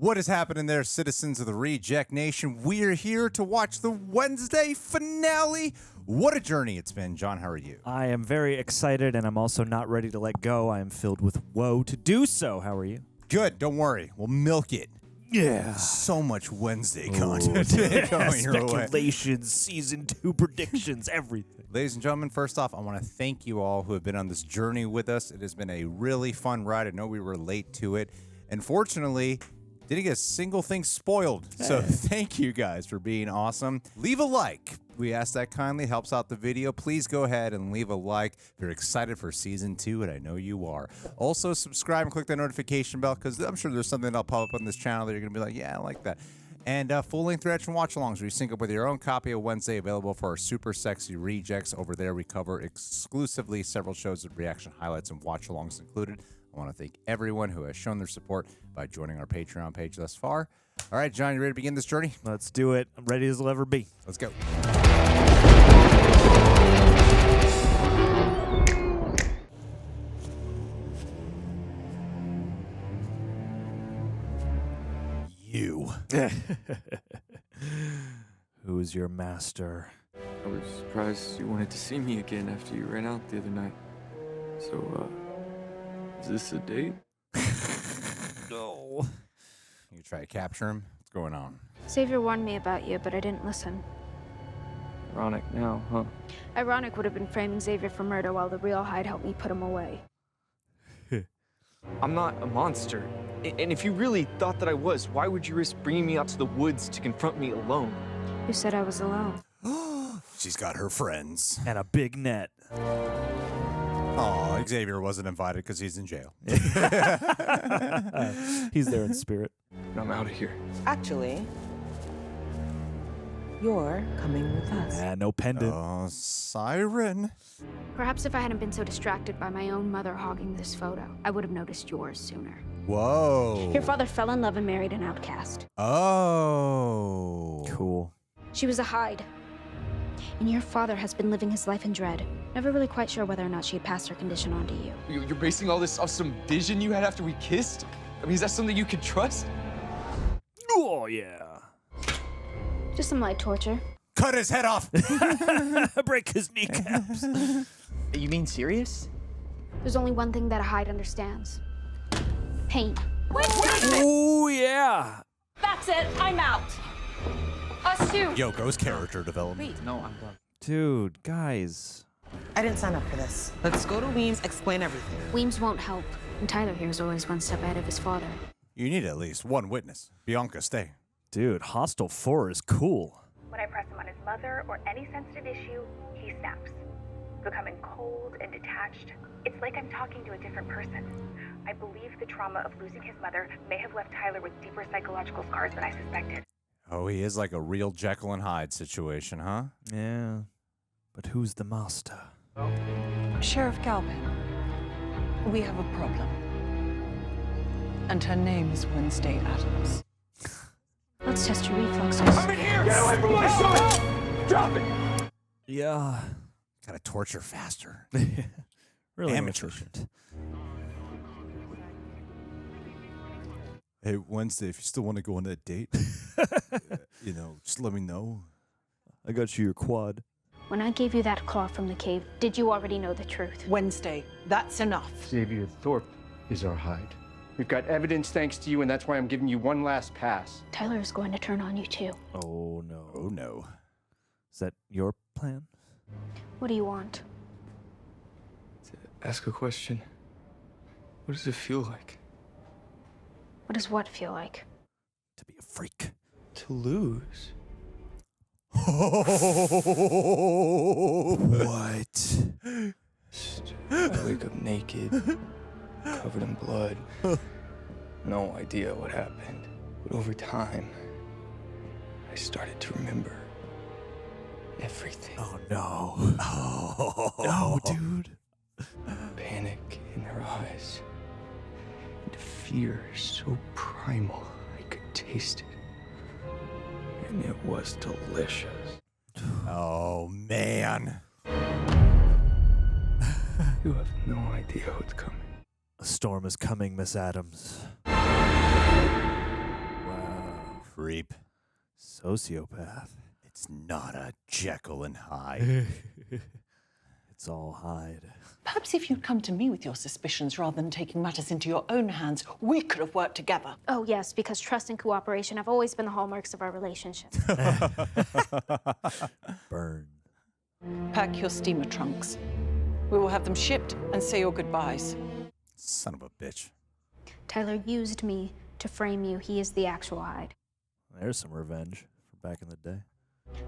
What is happening there, citizens of the Reject Nation? We're here to watch the Wednesday finale. What a journey it's been. John, how are you? I am very excited, and I'm also not ready to let go. I am filled with woe to do so. How are you? Good. Don't worry. We'll milk it. Yeah. So much Wednesday content coming your way. Speculations, season 2 predictions, everything. Ladies and gentlemen, first off, I want to thank you all who have been on this journey with us. It has been a really fun ride. I know we were late to it. And fortunately, didn't get a single thing spoiled. So thank you guys for being awesome. Leave a like. We ask that kindly. Helps out the video. Please go ahead and leave a like if you're excited for season 2, and I know you are. Also, subscribe and click that notification bell, because I'm sure there's something that'll pop up on this channel that you're going to be like, yeah, I like that. And full-length reaction watch-alongs where you sync up with your own copy of Wednesday, available for our super sexy rejects. Over there, we cover exclusively several shows with reaction highlights and watch-alongs included. I want to thank everyone who has shown their support by joining our Patreon page thus far. All right, John, you ready to begin this journey? Let's do it. I'm ready as I'll ever be. Let's go. You. Who's your master? I was surprised you wanted to see me again after you ran out the other night. So, is this a date? No. You try to capture him? What's going on? Xavier warned me about you, but I didn't listen. Ironic now, huh? Ironic would have been framing Xavier for murder while the real Hyde helped me put him away. I'm not a monster. And if you really thought that I was, why would you risk bringing me out to the woods to confront me alone? Who said I was alone? She's got her friends. And a big net. Oh, Xavier wasn't invited because he's in jail. He's there in spirit. And I'm out of here. Actually, you're coming with us. No pendant. Oh, siren. Perhaps if I hadn't been so distracted by my own mother hogging this photo, I would have noticed yours sooner. Whoa. Your father fell in love and married an outcast. Oh. Cool. She was a Hyde. And your father has been living his life in dread. Never really quite sure whether or not she had passed her condition on to you. You're basing all this off some vision you had after we kissed? I mean, is that something you could trust? Oh, yeah. Just some light torture. Cut his head off. Break his kneecaps. You mean serious? There's only one thing that a Hyde understands. Pain. Oh, yeah. That's it. I'm out. Us too. Yoko's character development. Wait, no, I'm done. Dude, guys. I didn't sign up for this. Let's go to Weems, explain everything. Weems won't help. And Tyler here is always one step ahead of his father. You need at least one witness. Bianca, stay. Dude, Hostel 4 is cool. When I press him on his mother or any sensitive issue, he snaps, becoming cold and detached. It's like I'm talking to a different person. I believe the trauma of losing his mother may have left Tyler with deeper psychological scars than I suspected. Oh, he is like a real Jekyll and Hyde situation, huh? Yeah. But who's the master? Sheriff Galvin, we have a problem. And her name is Wednesday Addams. Let's test your reflexes. I'm in here! Get away from my son! Drop it! Yeah. Gotta torture faster. Really Amateur. inefficient. Hey, Wednesday, if you still want to go on that date, just let me know. I got you your quad. When I gave you that claw from the cave, did you already know the truth? Wednesday, that's enough. Xavier Thorpe is our Hyde. We've got evidence thanks to you, and that's why I'm giving you one last pass. Tyler is going to turn on you too. Oh, no. Oh, no. Is that your plan? What do you want? To ask a question. What does it feel like? What does what feel like? To be a freak. To lose. What? I wake up naked, covered in blood. No idea what happened. But over time, I started to remember everything. Oh, no. Oh, no, dude. Panic in her eyes. And fear so primal, I could taste it. And it was delicious. Oh, man. You have no idea what's coming. A storm is coming, Miss Addams. creep. Sociopath. It's not a Jekyll and Hyde. It's all Hyde. Perhaps if you'd come to me with your suspicions rather than taking matters into your own hands, we could have worked together. Oh, yes, because trust and cooperation have always been the hallmarks of our relationship. Burn. Pack your steamer trunks. We will have them shipped and say your goodbyes. Son of a bitch. Tyler used me to frame you. He is the actual Hyde. There's some revenge from back in the day.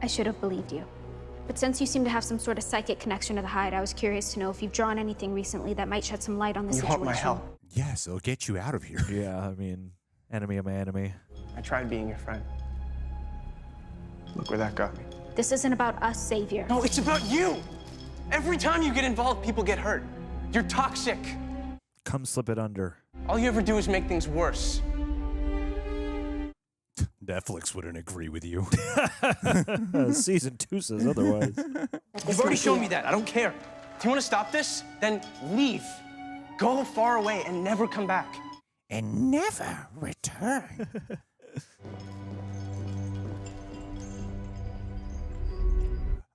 I should have believed you. But since you seem to have some sort of psychic connection to the Hyde, I was curious to know if you've drawn anything recently that might shed some light on the You situation. want my help? Yes, it'll get you out of here. Yeah, I mean, enemy of my enemy. I tried being your friend. Look where that got me. This isn't about us, Savior. No, it's about you! Every time you get involved, people get hurt. You're toxic. Come slip it under. All you ever do is make things worse. Netflix wouldn't agree with you. Season 2 says otherwise. You've already shown me that. I don't care. If you want to stop this, then leave. Go far away and never come back. And never return.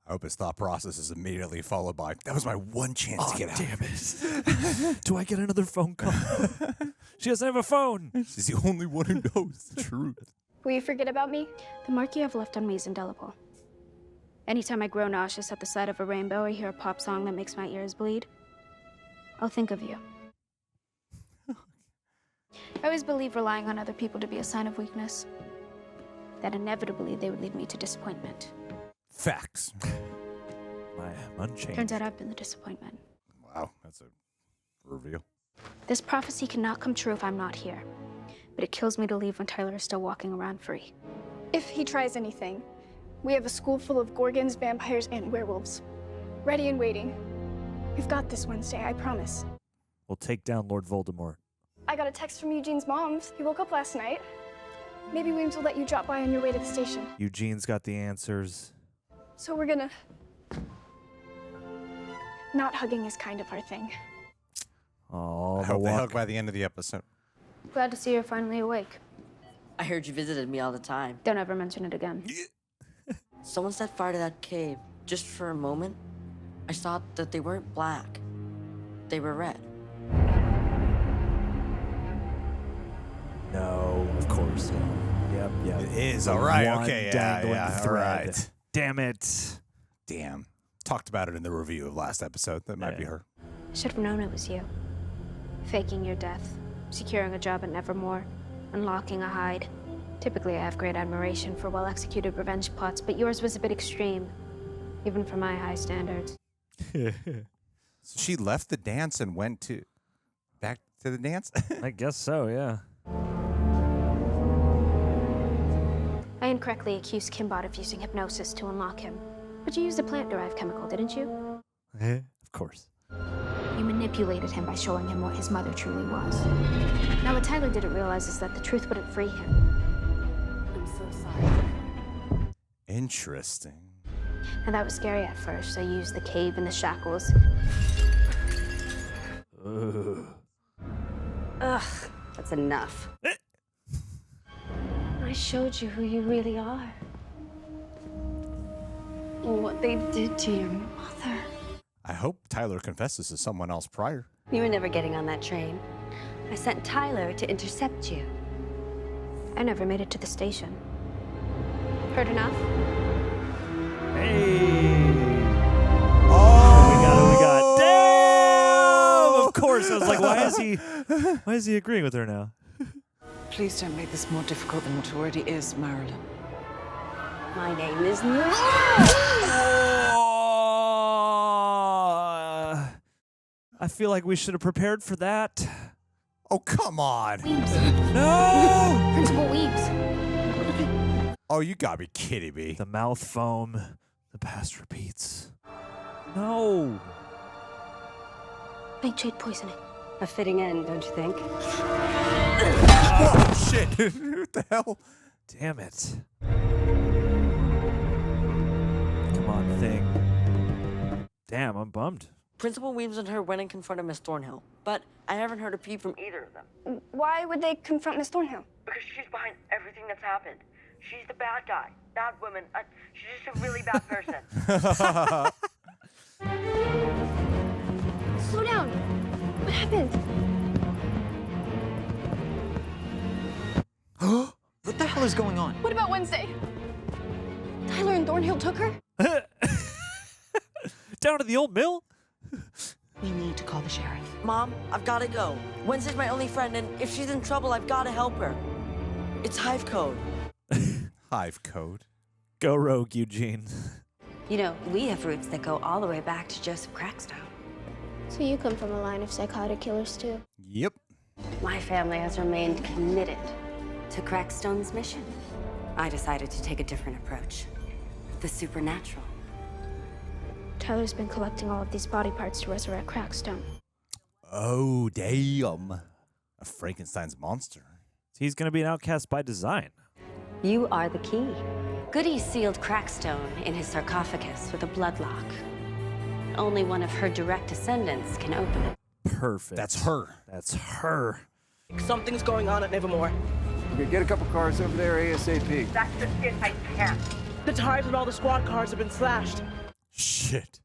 I hope his thought process is immediately followed by, that was my one chance to get out. Damn it. Do I get another phone call? She doesn't have a phone. She's the only one who knows the truth. Will you forget about me? The mark you have left on me is indelible. Anytime I grow nauseous at the sight of a rainbow or hear a pop song that makes my ears bleed, I'll think of you. I always believed relying on other people to be a sign of weakness. That inevitably they would lead me to disappointment. Facts. I am unchanged. Turns out I've been the disappointment. Wow, that's a reveal. This prophecy cannot come true if I'm not here. But it kills me to leave when Tyler is still walking around free. If he tries anything, we have a school full of gorgons, vampires, and werewolves. Ready and waiting. We've got this Wednesday, I promise. We'll take down Lord Voldemort. I got a text from Eugene's mom. He woke up last night. Maybe Weems will let you drop by on your way to the station. Eugene's got the answers. So we're gonna... Not hugging is kind of our thing. Oh, I hope they hug by the end of the episode. Glad to see you're finally awake. I heard you visited me all the time. Don't ever mention it again. Someone set fire to that cave. Just for a moment, I saw that they weren't black. They were red. No, of course. Yep. It is, all right. One Okay, dangling yeah, all thread. right. Damn it. Damn. Talked about it in the review of last episode. That might be her. I should have known it was you. Faking your death, securing a job at Nevermore, unlocking a Hyde. Typically, I have great admiration for well-executed revenge plots, but yours was a bit extreme, even for my high standards. So she left the dance and went back to the dance? I guess so, yeah. I incorrectly accused Kimbot of using hypnosis to unlock him. But you used a plant-derived chemical, didn't you? Of course. You manipulated him by showing him what his mother truly was. Now, what Tyler didn't realize is that the truth wouldn't free him. I'm so sorry. Interesting. And that was scary at first, so I used the cave and the shackles. Ugh, that's enough. I showed you who you really are. What they did to your mother. I hope Tyler confesses to someone else prior. You were never getting on that train. I sent Tyler to intercept you. I never made it to the station. Heard enough? Hey! Oh! We got. Damn! Of course. I was like, why is he agreeing with her now? Please don't make this more difficult than it already is, Marilyn. My name is I feel like we should have prepared for that. Oh, come on. Weems. No! Principal Weems. Oh, you gotta be kidding me. The mouth foam. The past repeats. No. Nightshade poisoning. a fitting end, don't you think? Oh, shit. What the hell? Damn it. Come on, thing. Damn, I'm bummed. Principal Weems and her went and confronted Miss Thornhill, but I haven't heard a peep from either of them. Why would they confront Miss Thornhill? Because she's behind everything that's happened. She's the bad guy. Bad woman. She's just a really bad person. Slow down. What happened? What the hell is going on? What about Wednesday? Tyler and Thornhill took her? Down to the old mill? We need to call the sheriff. Mom, I've got to go. Wednesday's my only friend, and if she's in trouble, I've got to help her. It's Hive Code. Hive Code. Go rogue, Eugene. You know, we have roots that go all the way back to Joseph Crackstone. So you come from a line of psychotic killers, too? Yep. My family has remained committed to Crackstone's mission. I decided to take a different approach. The supernatural. Tyler's been collecting all of these body parts to resurrect Crackstone. Oh, damn. A Frankenstein's monster. He's going to be an outcast by design. You are the key. Goody sealed Crackstone in his sarcophagus with a bloodlock. Only one of her direct descendants can open it. Perfect. That's her. That's her. Something's going on at Nevermore. We're gonna get a couple cars over there ASAP. That's just it. I can't. The tires on all the squad cars have been slashed. Shit.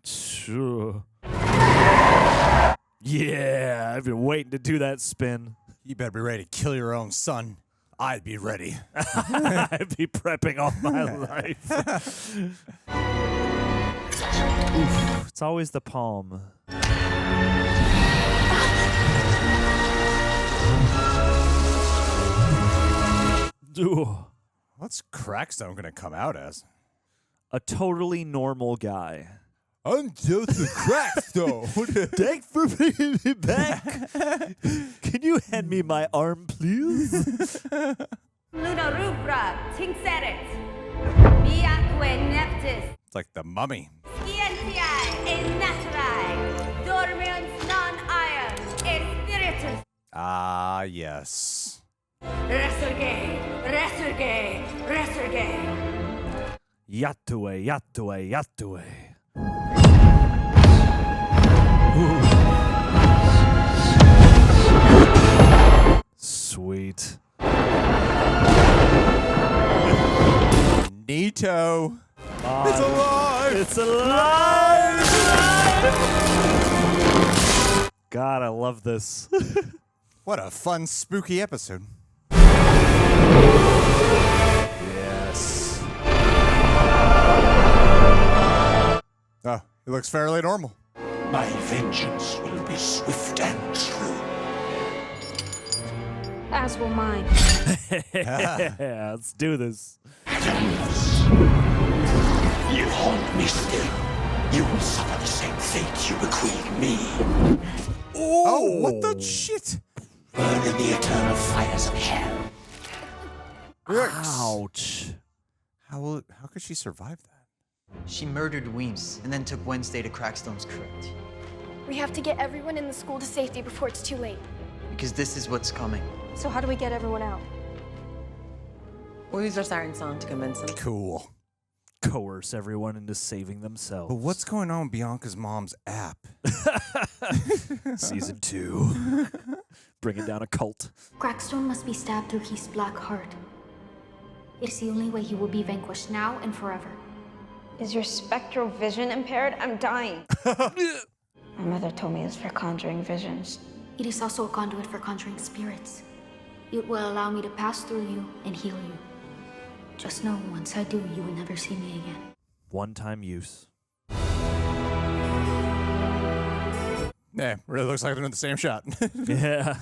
Sure. Yeah, I've been waiting to do that spin. You better be ready to kill your own son. I'd be ready. I'd be prepping all my life. Oof, it's always the palm. Ooh. What's Crackstone gonna come out as? A totally normal guy. I'm Joseph Crackstone. Thanks for bringing me back. Can you hand me my arm, please? Luna rubra, tinceret. Biaque neptis. It's like the mummy. Scientiae in naturae. Dormiens non iam. Spiritus. Ah, yes. Resurge, resurge, resurge. Yatue, yatue, yatue. Sweet. Neato. It's alive. It's alive. God, I love this. What a fun, spooky episode. Yes. Oh, he looks fairly normal. My vengeance will be swift and true. As will mine. Yeah, let's do this. Addams, you haunt me still. You will suffer the same fate you bequeathed me. Oh, what the shit? Burn in the eternal fires of hell. Ouch. How could she survive that? She murdered Weems and then took Wednesday to Crackstone's crypt. We have to get everyone in the school to safety before it's too late. Because this is what's coming. So how do we get everyone out? We'll use our siren song to convince them. Cool. Coerce everyone into saving themselves. But what's going on with Bianca's mom's app? Season 2. Bringing down a cult. Crackstone must be stabbed through his black heart. It is the only way he will be vanquished now and forever. Is your spectral vision impaired? I'm dying. My mother told me it's for conjuring visions. It is also a conduit for conjuring spirits. It will allow me to pass through you and heal you. Just know, once I do, you will never see me again. One-time use. Yeah, really looks like they're in the same shot. Yeah.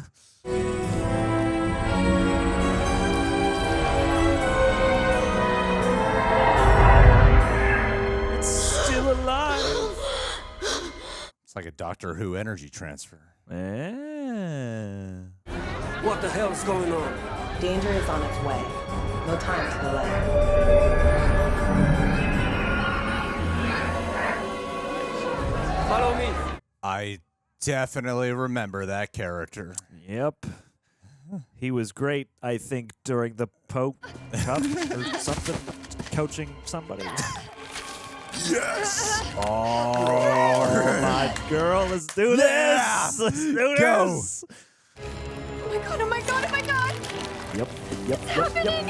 It's still alive. It's like a Doctor Who energy transfer. What the hell's going on? Danger is on its way. No time to delay. Follow me. I definitely remember that character. Yep. He was great, I think, during the Pope Cup or something, coaching somebody. Yes! Oh, my girl, let's do this! Yeah! Let's do Go. this! Oh my god, oh my god, oh my god! Yep. It's happening!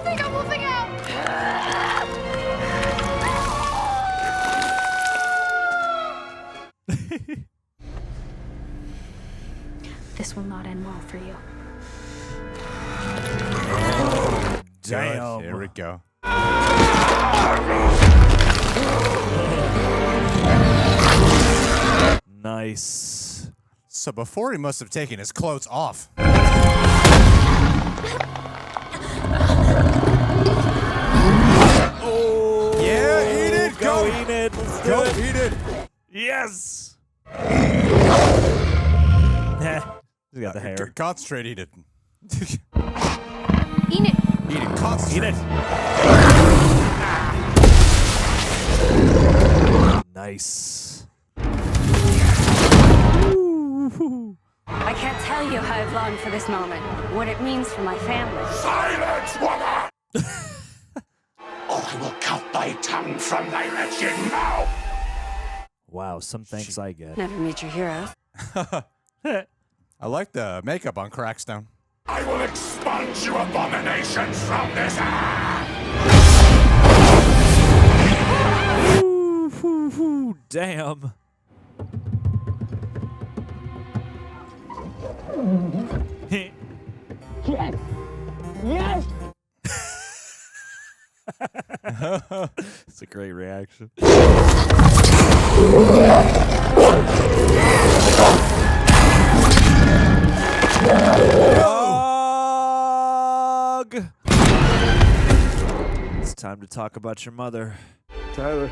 They got moving out! This will not end well for you. Damn. Here we go. Nice. So before he must have taken his clothes off. Oh, yeah, Enid, go Enid. Let's do go it. Enid. Yes. He's got the hair. Concentrate, Enid. Enid. Enid, concentrate. Nice. I can't tell you how I've longed for this moment, what it means for my family. Silence, woman! Or I will cut thy tongue from thy wretched mouth! Wow, some thanks I get. Never meet your hero. I like the makeup on Crackstone. I will expunge you abominations from this earth! Damn. Yes! Yes! It's a great reaction. Dog! It's time to talk about your mother. Tyler,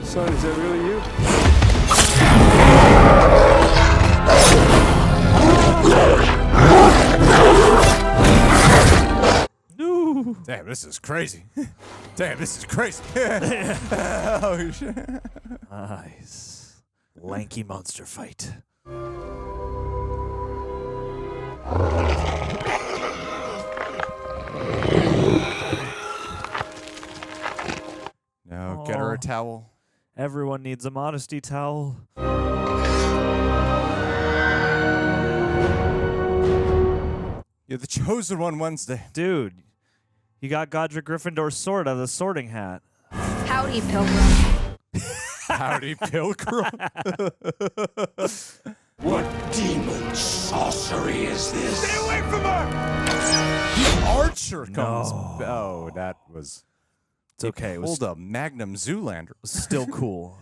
son, is that really you? No. Damn, this is crazy. Damn, this is crazy. Oh, shit. Nice. Lanky monster fight. No, get her a towel. Everyone needs a modesty towel. You're the chosen one Wednesday. Dude, you got Godric Gryffindor's sword out of the sorting hat. Howdy, Pilgrim. Howdy, Pilgrim. What demon sorcery is this? Stay away from her! The archer comes. No. Oh, that was. It's okay. It was pulled a Magnum Zoolander. still cool.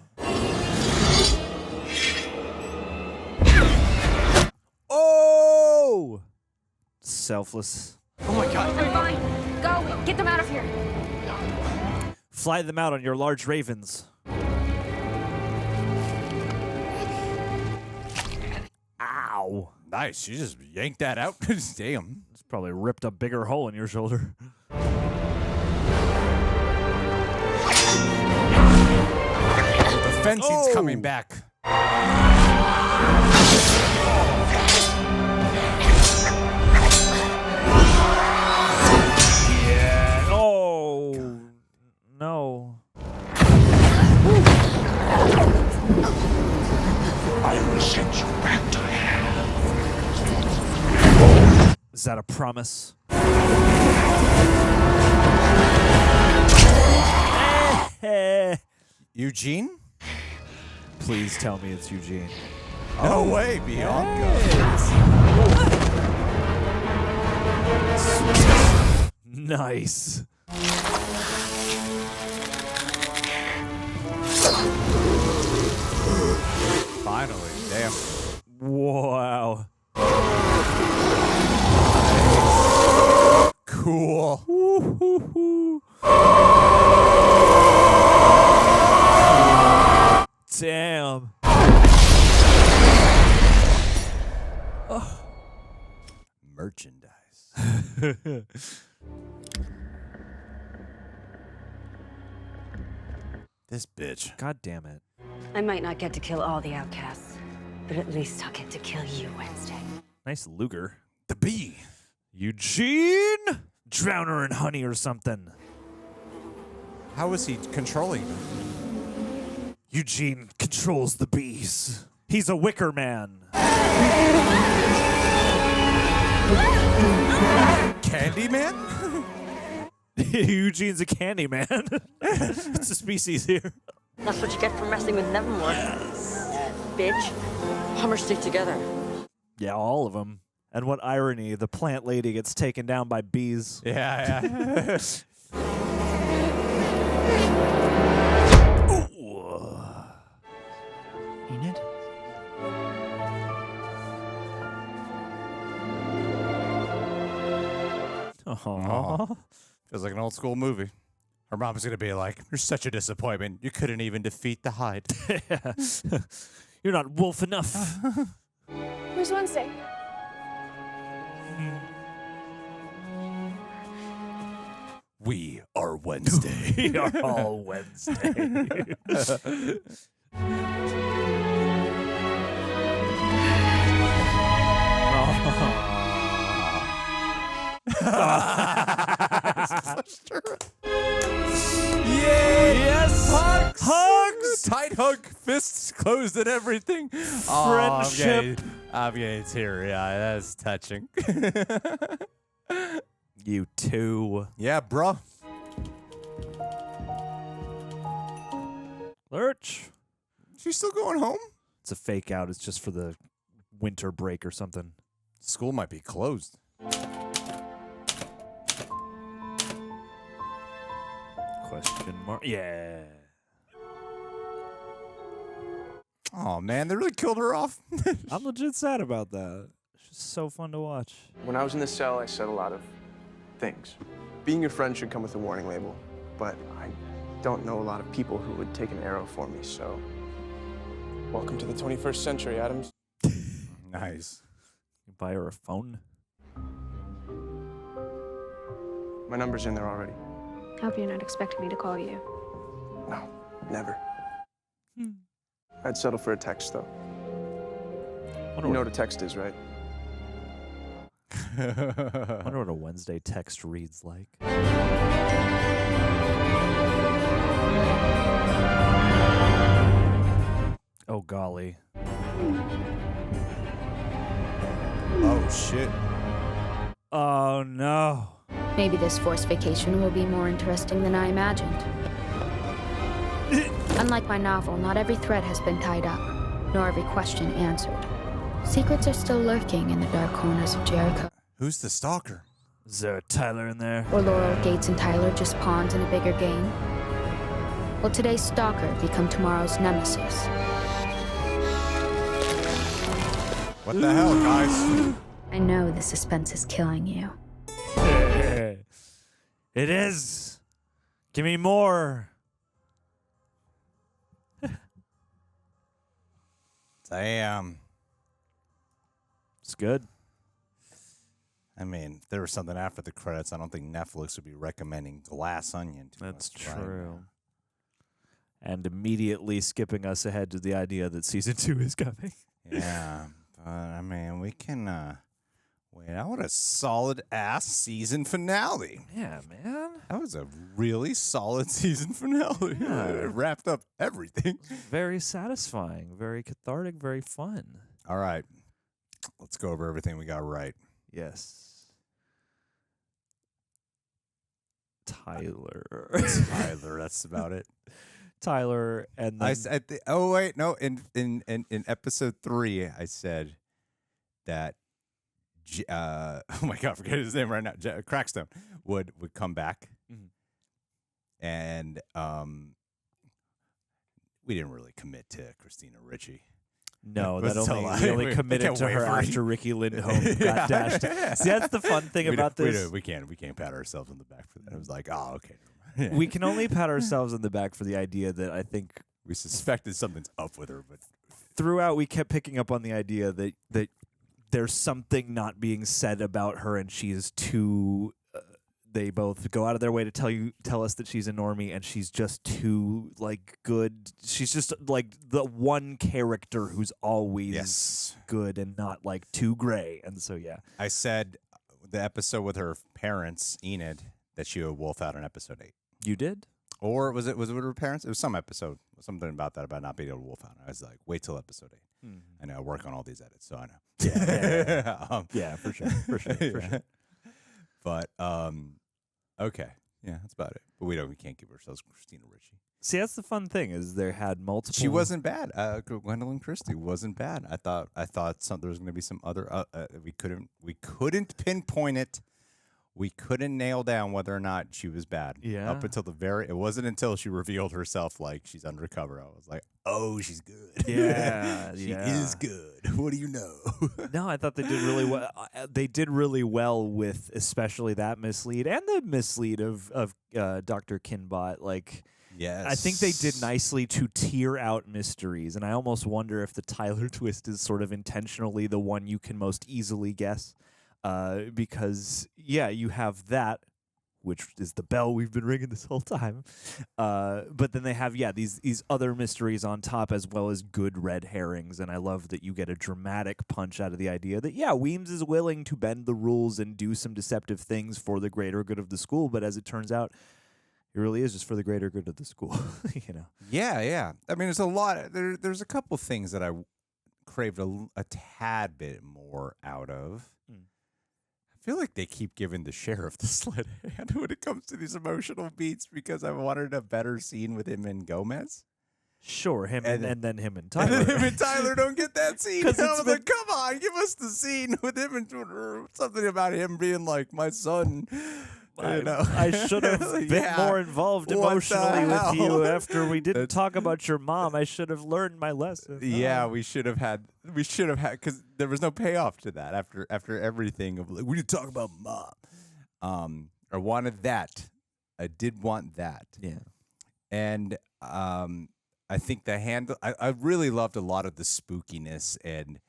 Oh! Selfless. Oh my god. I'm fine. Go. Get them out of here. Fly them out on your large ravens. Ow. Nice. You just yanked that out. Damn. It's probably ripped a bigger hole in your shoulder. The fencing's coming back. Yeah. Oh. No. I will send you back to hell. Is that a promise? Eugene? Please tell me it's Eugene. No way, Bianca. Nice. Finally, damn. Wow. Cool. Damn. Oh. Merchandise. This bitch. God damn it. I might not get to kill all the outcasts, but at least I'll get to kill you Wednesday. Nice Luger. The bee. Eugene? Drown her in honey or something. How is he controlling them? Eugene controls the bees. He's a wicker man. Candyman? Eugene's a candy man. It's a species here. That's what you get for messing with Nevermore. Bitch. Hummer stick together. Yeah, all of them. And what irony, the plant lady gets taken down by bees. Yeah. Enid? Aww. Feels like an old school movie. Her mom's gonna be like, "You're such a disappointment. You couldn't even defeat the Hyde." You're not wolf enough. Where's Wednesday? We are Wednesday. We are all Wednesday. Yay! Yes! Hugs! Tight hug, fists closed and everything. Friendship. I'm getting teary. Yeah, that's touching. You too. Yeah, bruh. Lurch. She's still going home? It's a fake out. It's just for the winter break or something. School might be closed. Question mark. Yeah. Oh, man, they really killed her off. I'm legit sad about that. It's just so fun to watch. When I was in the cell, I said a lot of things. Being your friend should come with a warning label, but I don't know a lot of people who would take an arrow for me, so welcome to the 21st century, Addams. Nice. You buy her a phone? My number's in there already. Hope you're not expecting me to call you. No, never. I'd settle for a text, though. You know what a text is, right? I wonder what a Wednesday text reads like. Oh, golly. Oh, shit. Oh, no. Maybe this forced vacation will be more interesting than I imagined. Unlike my novel, not every thread has been tied up, nor every question answered. Secrets are still lurking in the dark corners of Jericho. Who's the stalker? Is there a Tyler in there? Or Laurel, Gates, and Tyler just pawns in a bigger game? Will today's stalker become tomorrow's nemesis? What the hell, guys? I know the suspense is killing you. It is. Give me more. Damn. It's good. I mean, if there was something after the credits, I don't think Netflix would be recommending Glass Onion to That's us right true. now. And immediately skipping us ahead to the idea that season 2 is coming. Yeah, but I mean, we can wait out. What a solid ass season finale. Yeah, man. That was a really solid season finale. Yeah. It wrapped up everything. Very satisfying, very cathartic, very fun. All right. Let's go over everything we got right. Yes. Tyler. Tyler, that's about it. Tyler, and then oh wait, no. In episode 3, I said that. Oh my God, I forget his name right now. Crackstone would come back, and we didn't really commit to Christina Ricci. No, We only committed to her after Ricky Lindholm got dashed. See, that's the fun thing about this. We can't pat ourselves on the back for that. It was like, oh, okay. We can only pat ourselves on the back for the idea that I think we suspected something's up with her, but throughout we kept picking up on the idea that there's something not being said about her, and she is too. They both go out of their way to tell us that she's a normie, and she's just too good. She's just like the one character who's always good and not too gray. And so I said the episode with her parents, Enid, that she would wolf out in episode 8. You did, or was it with her parents? It was some episode, something about that about not being able to wolf out. I was like, wait till episode 8. I know I work on all these edits, so I know. Yeah, for sure. But okay, yeah, that's about it. But we can't give ourselves Christina Ricci. See, that's the fun thing is they had multiple. She wasn't bad. Gwendoline Christie wasn't bad. I thought there was going to be some other. We couldn't pinpoint it. We couldn't nail down whether or not she was bad. Yeah. Up until it wasn't until she revealed herself like she's undercover. I was like, oh, she's good. Yeah, she is good. What do you know? No, I thought they did really well. They did really well with especially that mislead and the mislead of Dr. Kinbot. Like, yes, I think they did nicely to tear out mysteries, and I almost wonder if the Tyler twist is sort of intentionally the one you can most easily guess. Because you have that, which is the bell we've been ringing this whole time. But then they have these other mysteries on top, as well as good red herrings. And I love that you get a dramatic punch out of the idea that Weems is willing to bend the rules and do some deceptive things for the greater good of the school. But as it turns out, it really is just for the greater good of the school. Yeah. I mean, there's a lot. There's a couple things that I craved a tad bit more out of. I feel like they keep giving the sheriff the sleight of hand when it comes to these emotional beats because I wanted a better scene with him and Gomez. Sure, him and then him and Tyler. And then him and Tyler don't get that scene. Because I was like, come on, give us the scene with him and something about him being like my son. I should have been more involved emotionally with you after we didn't talk about your mom. I should have learned my lesson. Yeah, we should have had because there was no payoff to that after everything of like, we need to talk about mom. I wanted that. I did want that. Yeah. And I think I really loved a lot of the spookiness, and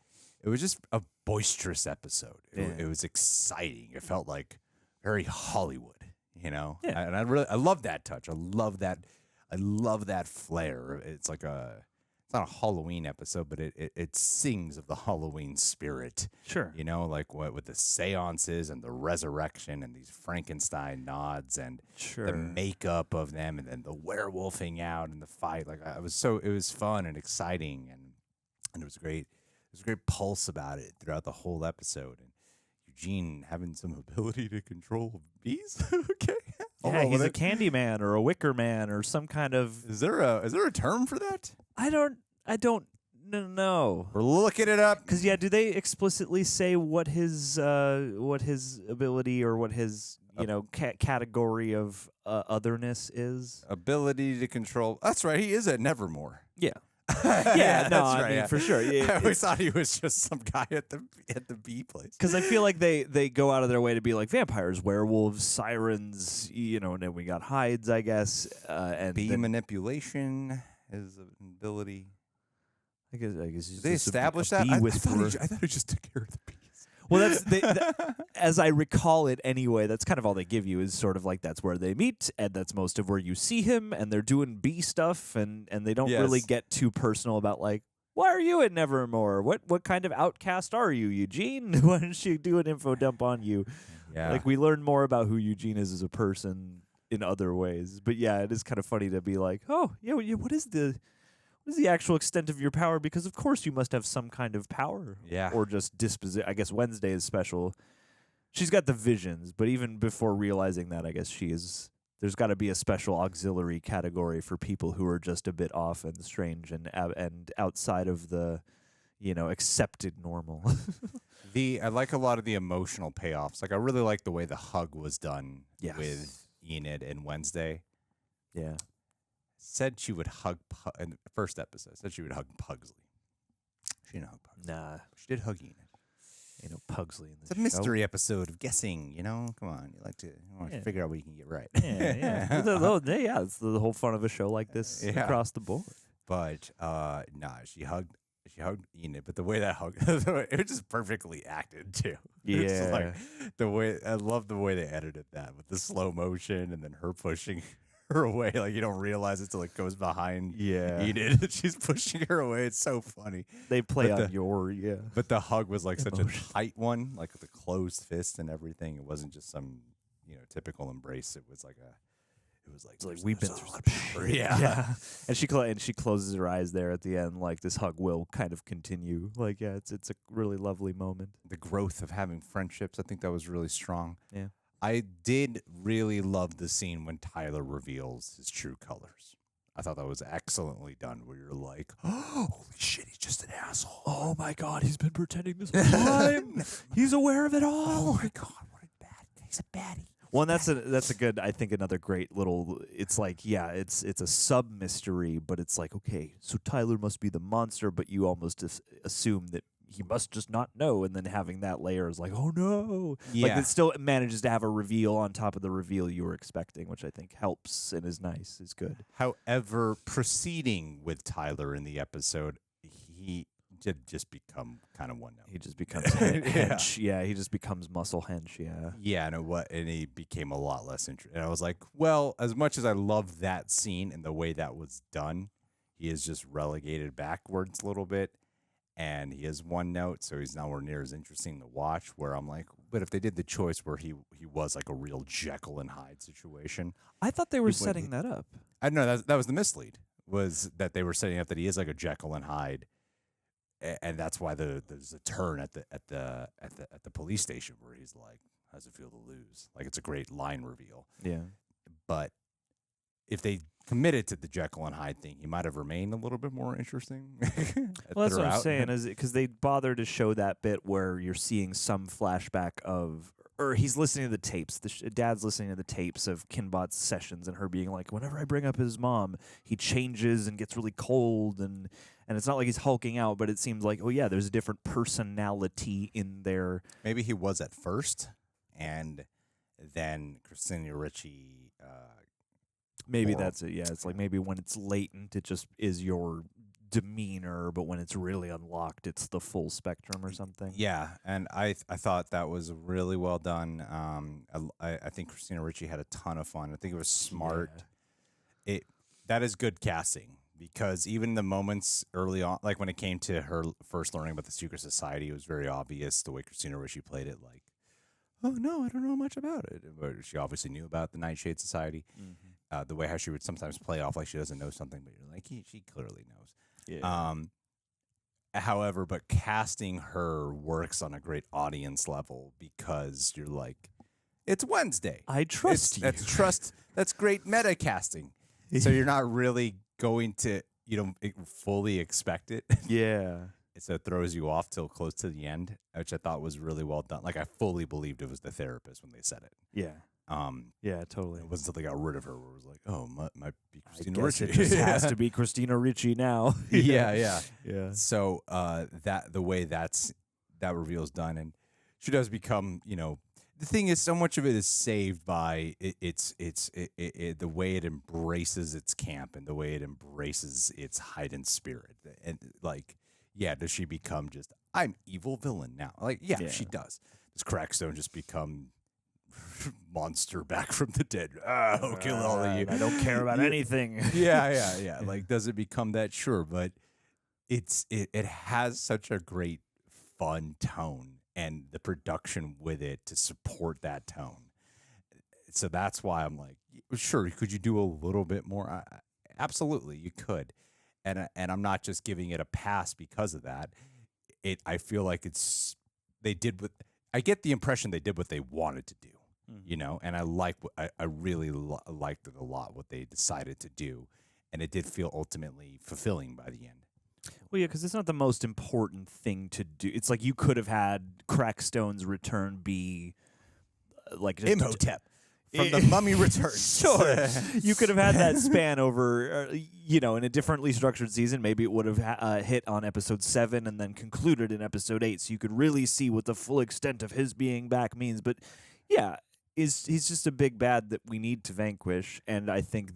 it was just a boisterous episode. It was exciting. It felt like very Hollywood, Yeah. And I love that touch. I love that flair. It's like it's not a Halloween episode, but it sings of the Halloween spirit. Sure. Like what with the seances and the resurrection and these Frankenstein nods and the makeup of them and then the werewolfing out and the fight. Like it was fun and exciting and it was great. There's a great pulse about it throughout the whole episode. And Eugene having some ability to control bees. Okay. Yeah, he's a candy man or a wicker man or some kind of. Is there a term for that? I don't know. We're looking it up. Because do they explicitly say what his ability or what his category of otherness is? Ability to control. That's right. He is at Nevermore. Yeah. I mean, for sure. I always thought he was just some guy at the bee place. Because I feel like they go out of their way to be like vampires, werewolves, sirens, and then we got Hynes, I guess. And bee manipulation is an ability. I guess did they establish that? I thought he just took care of the bees. Well, as I recall it anyway, that's kind of all they give you is sort of like that's where they meet, and that's most of where you see him, and they're doing bee stuff, and they don't really get too personal about like, why are you at Nevermore? What kind of outcast are you, Eugene? Why don't she do an info dump on you? Yeah. Like we learn more about who Eugene is as a person in other ways. But yeah, it is kind of funny to be like, oh, yeah, what is the actual extent of your power? Because of course you must have some kind of power. Yeah. Or just disposition. I guess Wednesday is special. She's got the visions, but even before realizing that, I guess there's got to be a special auxiliary category for people who are just a bit off and strange and outside of the, accepted normal. I like a lot of the emotional payoffs. Like I really like the way the hug was done with Enid and Wednesday. Yeah. Said she would hug in the first episode. Said she would hug Pugsley. She didn't hug Pugsley. Nah, she did hug Enid. Pugsley in this. It's a mystery episode of guessing. Come on, you want to figure out what you can get right. Yeah. It's the whole fun of a show like this across the board. But she hugged Enid. But the way that hug, it was just perfectly acted too. Yeah, just like I love the way they edited that with the slow motion and then her pushing her away, like you don't realize it till it goes behind Enid. She's pushing her away. It's so funny. They play but on but the hug was like such a tight one, like with a closed fist and everything. It wasn't just some typical embrace. It was like it was like, we've been through some shit. Yeah. And she closes her eyes there at the end, like this hug will kind of continue. Like, yeah, it's a really lovely moment. The growth of having friendships, I think that was really strong. Yeah. I did really love the scene when Tyler reveals his true colors. I thought that was excellently done, where you're like, oh, holy shit, he's just an asshole. Oh my God, he's been pretending this whole time. He's aware of it all. Oh my God, what a bad, he's a baddie. Well, and that's a good, I think, another great little, it's like, yeah, it's a sub-mystery, but it's like, okay, so Tyler must be the monster, but you almost assume that he must just not know, and then having that layer is like, oh no. Yeah. Like, it still manages to have a reveal on top of the reveal you were expecting, which I think helps and is nice, is good. However, proceeding with Tyler in the episode, he did just become kind of one note. He just becomes hench. Yeah, he just becomes muscle hench, yeah. Yeah, and he became a lot less interesting. And I was like, well, as much as I love that scene and the way that was done, he is just relegated backwards a little bit. And he is one note, so he's nowhere near as interesting to watch, where I'm like, but if they did the choice where he was like a real Jekyll and Hyde situation. I thought they were setting that up. I don't know, that was the mislead, was that they were setting up that he is like a Jekyll and Hyde. And that's why there's a turn at the police station where he's like, "How's it feel to lose?" Like, it's a great line reveal. Yeah. But if they committed to the Jekyll and Hyde thing, he might have remained a little bit more interesting. Well, that's what I'm saying, is because they bother to show that bit where you're seeing some flashback of, or he's listening to the tapes. Dad's listening to the tapes of Kinbot's sessions, and her being like, whenever I bring up his mom, he changes and gets really cold, and it's not like he's hulking out, but it seems like, oh yeah, there's a different personality in there. Maybe he was at first, and then Christina Ricci. Maybe that's it. Yeah, it's like maybe when it's latent, it just is your demeanor, but when it's really unlocked, it's the full spectrum or something. Yeah, and I thought that was really well done. I think Christina Ricci had a ton of fun. I think it was smart. Yeah. That is good casting, because even the moments early on, like when it came to her first learning about the secret society, it was very obvious the way Christina Ricci played it. Like, oh no, I don't know much about it, but she obviously knew about the Nightshade Society. Mm-hmm. The way how she would sometimes play off like she doesn't know something, but you're like, she clearly knows. Yeah. However, but casting her works on a great audience level, because you're like, it's Wednesday. I trust you. That's great meta casting. So you're not really going to, fully expect it. Yeah. So it throws you off till close to the end, which I thought was really well done. Like, I fully believed it was the therapist when they said it. Yeah. Yeah, totally. It wasn't until they got rid of her where it was like, oh, might be Christina I guess Ricci. It just has to be Christina Ricci now. Yeah. So that the way that reveal is done, and she does become, the thing is, so much of it is saved by the way it embraces its camp and the way it embraces its heightened spirit. And like, yeah, does she become just, I'm evil villain now? Like, yeah. She does. Does Crackstone just become monster back from the dead? I'll kill all of you. I don't care about anything. Yeah. Like, does it become that? Sure, but it has such a great fun tone, and the production with it to support that tone. So that's why I'm like, sure, could you do a little bit more? Absolutely, you could. And I'm not just giving it a pass because of that. I feel like I get the impression they did what they wanted to do, and I really liked it a lot, what they decided to do, and it did feel ultimately fulfilling by the end. Well, yeah, because it's not the most important thing to do. It's like you could have had Crackstone's return be like Imhotep from The Mummy Returns. Sure. You could have had that span over, in a differently structured season. Maybe it would have hit on episode 7 and then concluded in episode 8, so you could really see what the full extent of his being back means. But yeah, he's just a big bad that we need to vanquish, and I think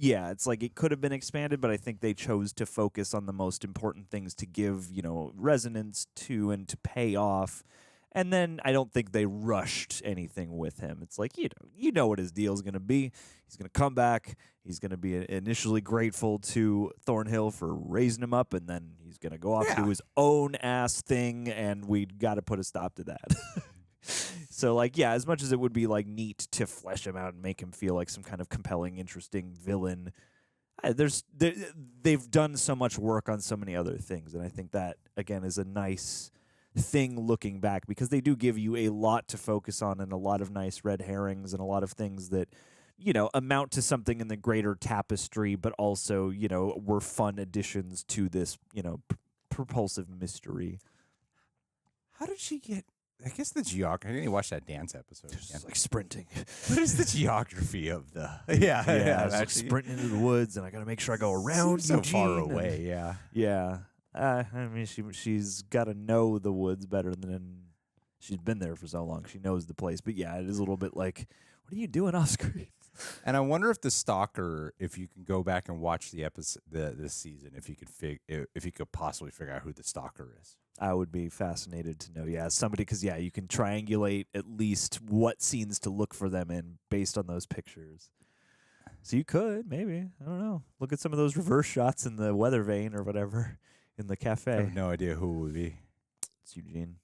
it's like it could have been expanded, but I think they chose to focus on the most important things to give, resonance to and to pay off. And then I don't think they rushed anything with him. It's like, you know what his deal is going to be. He's going to come back. He's going to be initially grateful to Thornhill for raising him up, and then he's going to go off and do his own ass thing, and we got to put a stop to that. So like, yeah, as much as it would be like neat to flesh him out and make him feel like some kind of compelling, interesting villain, they've done so much work on so many other things, and I think that again is a nice thing looking back, because they do give you a lot to focus on and a lot of nice red herrings and a lot of things that, you know, amount to something in the greater tapestry, but also, you know, were fun additions to this, you know, propulsive mystery. How did she get? I guess the geography. I didn't watch that dance episode. Just like sprinting. What is the geography of the? Yeah, like sprinting into the woods, and I got to make sure I go around so Eugene far away. Yeah. I mean, she's got to know the woods better than she's been there for so long. She knows the place. But yeah, it is a little bit like, what are you doing off screen? And I wonder if the stalker, if you can go back and watch the episode this season, if you could possibly figure out who the stalker is. I would be fascinated to know. Yeah, somebody, because yeah, you can triangulate at least what scenes to look for them in based on those pictures. So you could maybe, I don't know, look at some of those reverse shots in the weather vane or whatever in the cafe. I have no idea who it would be. It's Eugene.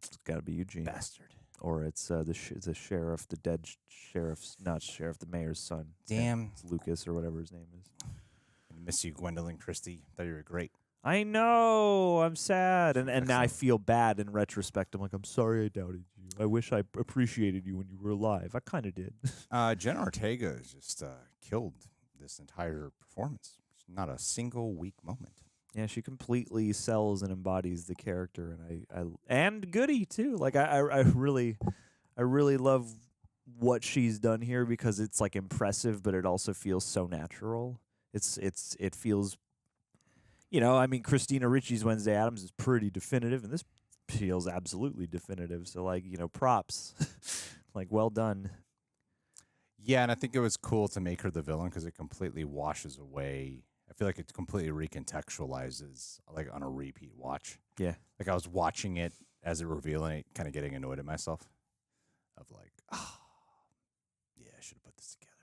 It's got to be Eugene. Bastard. Or it's the sheriff, the dead sheriff's, not sheriff, the mayor's son. Damn. It's Lucas or whatever his name is. I miss you, Gwendoline, Christie. Thought you were great. I know. I'm sad. And now I feel bad in retrospect. I'm like, I'm sorry I doubted you. I wish I appreciated you when you were alive. I kind of did. Jenna Ortega just killed this entire performance. Not a single weak moment. Yeah, she completely sells and embodies the character, and Goody too. Like I really love what she's done here, because it's like impressive, but it also feels so natural. It feels, you know, I mean, Christina Ricci's Wednesday Addams is pretty definitive, and this feels absolutely definitive. So like, you know, props, like well done. Yeah, and I think it was cool to make her the villain, because it completely washes away. I feel like it completely recontextualizes, like on a repeat watch. Yeah. Like I was watching it as it revealing it, kind of getting annoyed at myself. Of like, yeah, I should have put this together.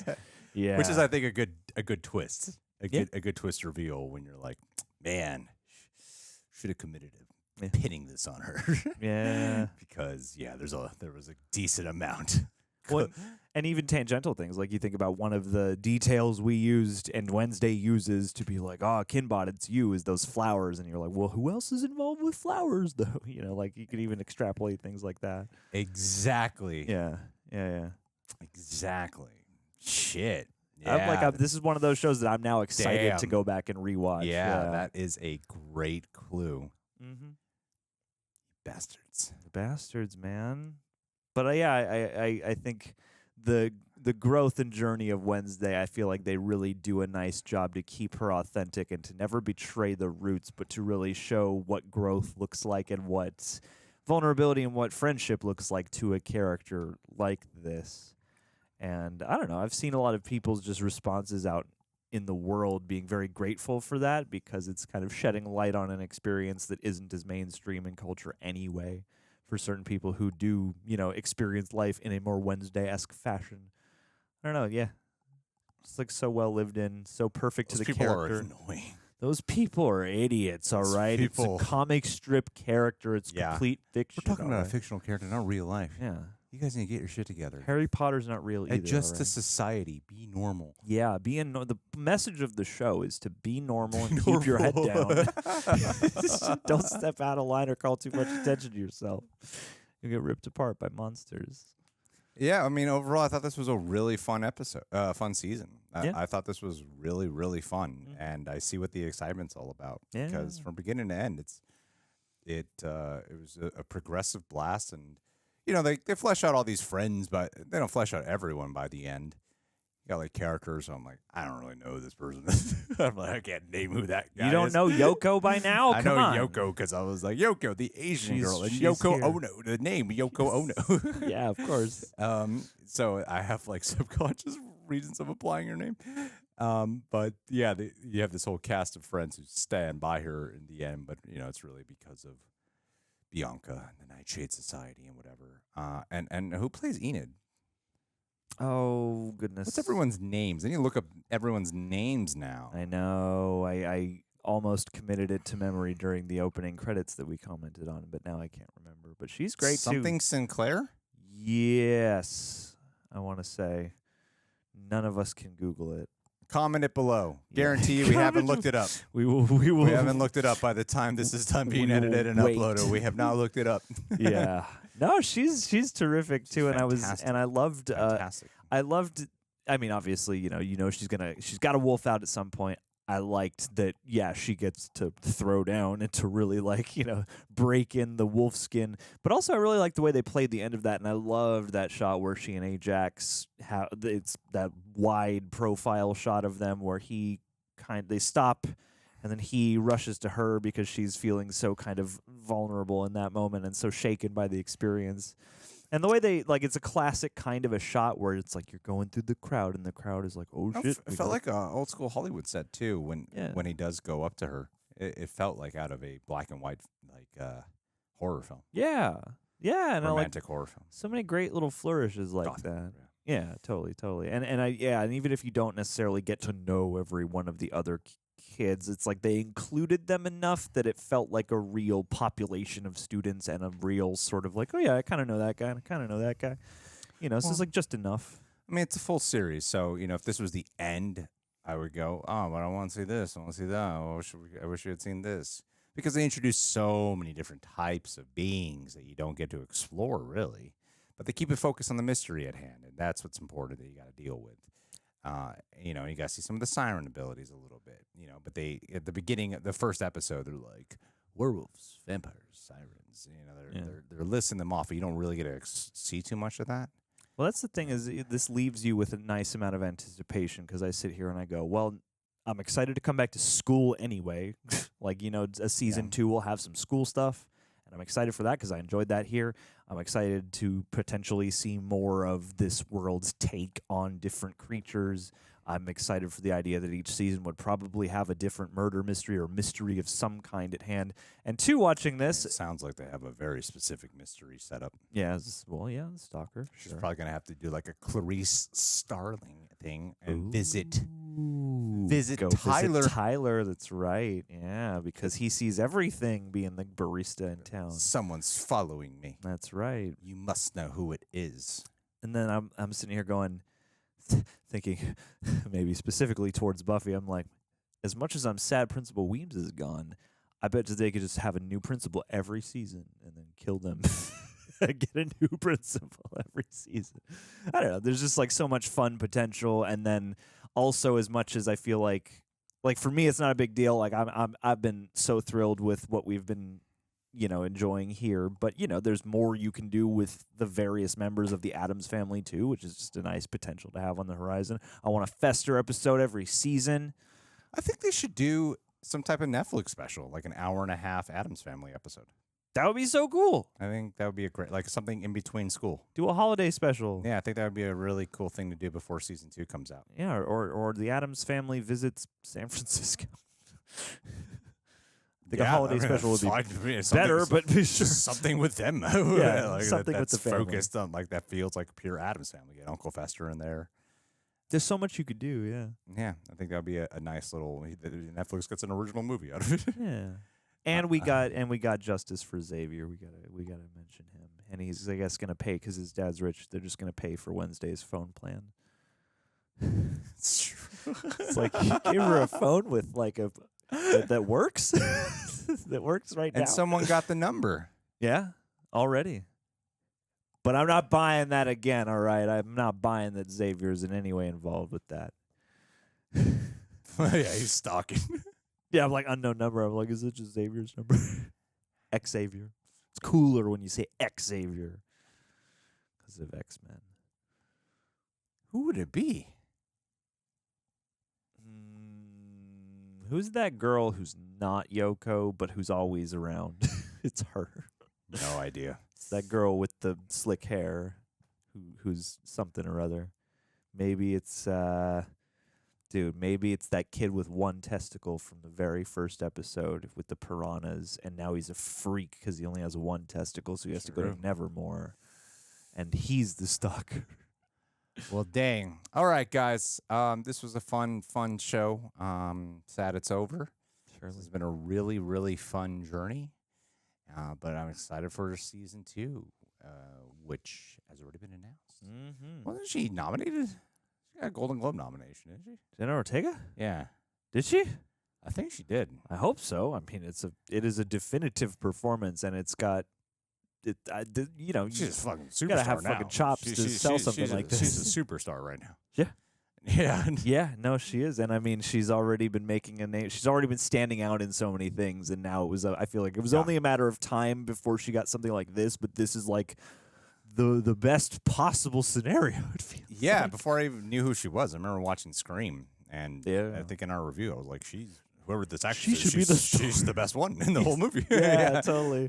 Yeah. Yeah. Which is, I think, a good twist. A good twist reveal when you're like, man, should have committed to pinning this on her. Yeah. Because there was a decent amount. Well, and even tangential things, like you think about one of the details we used and Wednesday uses to be like, oh, Kinbot, it's you, is those flowers. And you're like, well, who else is involved with flowers, though? You know, like you could even extrapolate things like that. Exactly. Yeah. Exactly. Shit. Yeah. I'm like, this is one of those shows that I'm now excited to go back and rewatch. Yeah, that is a great clue. Mm-hmm. Bastards. The bastards, man. But I think the growth and journey of Wednesday, I feel like they really do a nice job to keep her authentic and to never betray the roots, but to really show what growth looks like and what vulnerability and what friendship looks like to a character like this. And I don't know, I've seen a lot of people's just responses out in the world being very grateful for that, because it's kind of shedding light on an experience that isn't as mainstream in culture anyway. For certain people who do, you know, experience life in a more Wednesday-esque fashion. I don't know, yeah. It's like so well lived in, so perfect to the character. Those people are annoying. Those people are idiots, all right? It's a comic strip character. It's complete fiction. We're talking about a fictional character, not real life. Yeah. You guys need to get your shit together. Harry Potter's not real either. Adjust to society. Be normal. Yeah, the message of the show is to be normal and keep your head down. Don't step out of line or call too much attention to yourself. You'll get ripped apart by monsters. Yeah, I mean, overall, I thought this was a really fun fun season. I thought this was really, really fun, and I see what the excitement's all about. Yeah. Because from beginning to end, it was a progressive blast, and you know, they flesh out all these friends, but they don't flesh out everyone by the end. You got like characters, so I'm like, I don't really know this person. I'm like, I can't name who that guy is. You don't know Yoko by now? I know Yoko because I was like, Yoko, the Asian girl, and Yoko Ono, the name Yoko Ono. Yeah, of course. So I have like subconscious reasons of applying her name. But yeah, you have this whole cast of friends who stand by her in the end, but you know, it's really because of Bianca and the Nightshade Society and whatever. And who plays Enid? Oh, goodness. What's everyone's names? I need to look up everyone's names now. I know. I almost committed it to memory during the opening credits that we commented on, but now I can't remember. But she's great Something too. Sinclair? Yes, I want to say. None of us can Google it. Comment it below. Guarantee you we haven't looked it up. We will. We haven't looked it up by the time this is done being edited and uploaded. We have not looked it up. Yeah. No, she's terrific too, and I loved. I loved. I mean, obviously, she's got a wolf out at some point. I liked that. Yeah, she gets to throw down and to really break in the wolf skin. But also, I really liked the way they played the end of that, and I loved that shot where she and Ajax it's that wide profile shot of them where they stop, and then he rushes to her because she's feeling so kind of vulnerable in that moment and so shaken by the experience. And the way they it's a classic kind of a shot where it's like you're going through the crowd and the crowd is like, oh shit. It felt like a old school Hollywood set too when he does go up to her. It felt like out of a black and white horror film. Yeah, and romantic horror film. So many great little flourishes like Gothic, that. Yeah, totally. And even if you don't necessarily get to know every one of the other kids, it's like they included them enough that it felt like a real population of students and a real sort of like, oh yeah, I kind of know that guy and I kind of know that guy. So it's like just enough. I mean, it's a full series, so if this was the end, I would go, oh, but I want to see this, I want to see that. I wish you had seen this, because they introduced so many different types of beings that you don't get to explore really, but they keep it focused on the mystery at hand, and that's what's important that you got to deal with. You got to see some of the siren abilities a little bit, but they, at the beginning of the first episode, they're like werewolves, vampires, sirens, they're listing them off, but you don't really get to see too much of that. Well, that's the thing is this leaves you with a nice amount of anticipation, because I sit here and I go, well, I'm excited to come back to school anyway. A season 2 will have some school stuff. And I'm excited for that because I enjoyed that here. I'm excited to potentially see more of this world's take on different creatures. I'm excited for the idea that each season would probably have a different murder mystery or mystery of some kind at hand. And 2, watching this... It sounds like they have a very specific mystery set up. Yeah, the stalker. She's probably going to have to do like a Clarice Starling thing and visit Tyler. Visit Tyler, that's right. Yeah, because he sees everything being the barista in town. Someone's following me. That's right. You must know who it is. And then I'm sitting here going, thinking maybe specifically towards Buffy, I'm like, as much as I'm sad Principal Weems is gone, I bet they could just have a new principal every season and then kill them. Get a new principal every season. I don't know. There's just so much fun potential, and then also as much as I feel like for me it's not a big deal. I've been so thrilled with what we've been enjoying here, but there's more you can do with the various members of the Addams family too, which is just a nice potential to have on the horizon. I want a Fester episode every season. I think they should do some type of Netflix special, like an 1.5 hour Addams Family episode. That would be so cool. I think that would be a great, something in between school. Do a holiday special. Yeah, I think that would be a really cool thing to do before season 2 comes out. Yeah, or the Addams family visits San Francisco. I think a holiday special would be better, but sure. Something with them. Yeah, something that's with the family. Focused on, that feels like pure Addams Family. Get Uncle Fester in there. There's so much you could do, yeah. Yeah, I think that would be a nice little... Netflix gets an original movie out of it. Yeah. And we got justice for Xavier. We gotta mention him, and he's I guess gonna pay because his dad's rich. They're just gonna pay for Wednesday's phone plan. It's true. It's like you give her a phone with that works. That works right now. And someone got the number. Yeah, already. But I'm not buying that again. All right, I'm not buying that Xavier's in any way involved with that. Yeah, he's stalking. Yeah, I'm like, unknown number. I'm like, is it just Xavier's number? Xavier. It's cooler when you say Xavier because of X-Men. Who would it be? Who's that girl who's not Yoko, but who's always around? It's her. No idea. It's that girl with the slick hair who's something or other. Maybe it's... maybe it's that kid with one testicle from the very first episode with the piranhas, and now he's a freak because he only has one testicle, so he has to go to Nevermore, and he's the stalker. Well, dang. All right, guys. This was a fun show. Sad it's over. This has been a really, really fun journey. But I'm excited for season 2, which has already been announced. Mm-hmm. Wasn't she nominated? She got a Golden Globe nomination, didn't she? Jenna Ortega? Yeah. Did she? I think she did. I hope so. I mean, it is a definitive performance, and it's got she's a fucking superstar. Gotta have now. fucking chops to sell something like this. She's a superstar right now. Yeah. Yeah. Yeah, no, she is. And I mean, she's already been making a name. She's already been standing out in so many things. And now I feel like it was only a matter of time before she got something like this. But this is like the best possible scenario, it feels like. Before I even knew who she was, I remember watching Scream. And I think in our review, I was like, whoever this actress is, she's the best one in the whole movie. Yeah, totally.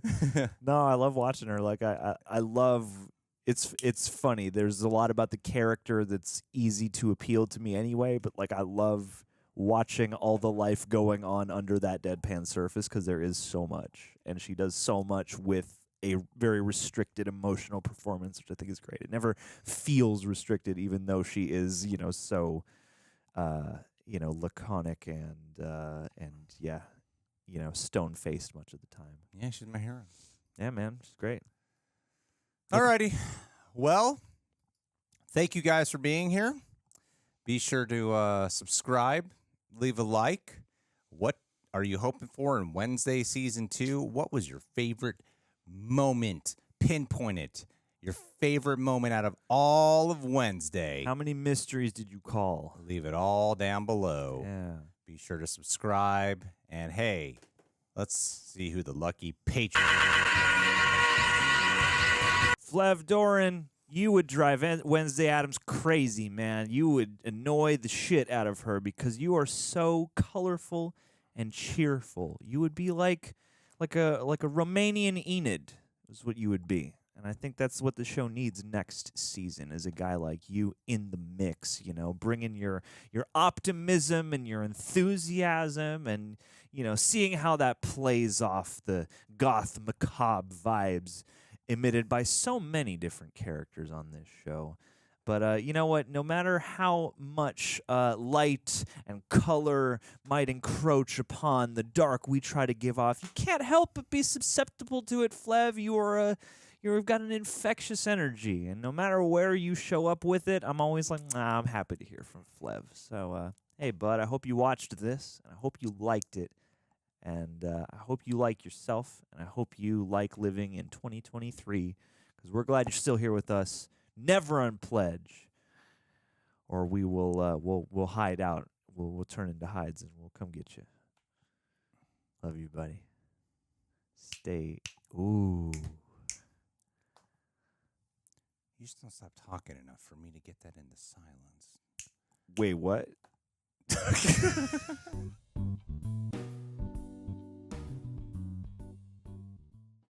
No, I love watching her. Like, I love... It's funny. There's a lot about the character that's easy to appeal to me anyway, but like I love watching all the life going on under that deadpan surface because there is so much, and she does so much with a very restricted emotional performance, which I think is great. It never feels restricted, even though she is, so, laconic and stone-faced much of the time. Yeah, she's my hero. Yeah, man, she's great. Alrighty. Well, thank you guys for being here. Be sure to subscribe, leave a like. What are you hoping for in Wednesday season 2? What was your favorite moment? Pinpoint it. Your favorite moment out of all of Wednesday. How many mysteries did you call? Leave it all down below. Yeah. Be sure to subscribe. And hey, let's see who the lucky patron. Flev Doran, you would drive Wednesday Addams crazy, man. You would annoy the shit out of her because you are so colorful and cheerful. You would be like a Romanian Enid is what you would be. And I think that's what the show needs next season is a guy like you in the mix, bringing your optimism and your enthusiasm and, seeing how that plays off the goth macabre vibes emitted by so many different characters on this show. But you know what? No matter how much light and color might encroach upon the dark we try to give off, you can't help but be susceptible to it, Flev. You've got an infectious energy, and no matter where you show up with it, I'm always like, I'm happy to hear from Flev. So, hey, bud, I hope you watched this, and I hope you liked it. And I hope you like yourself, and I hope you like living in 2023, because we're glad you're still here with us. Never unpledge, or we will we'll hide out. We'll turn into hides, and we'll come get you. Love you, buddy. Stay. Ooh. You just don't stop talking enough for me to get that into silence. Wait, what?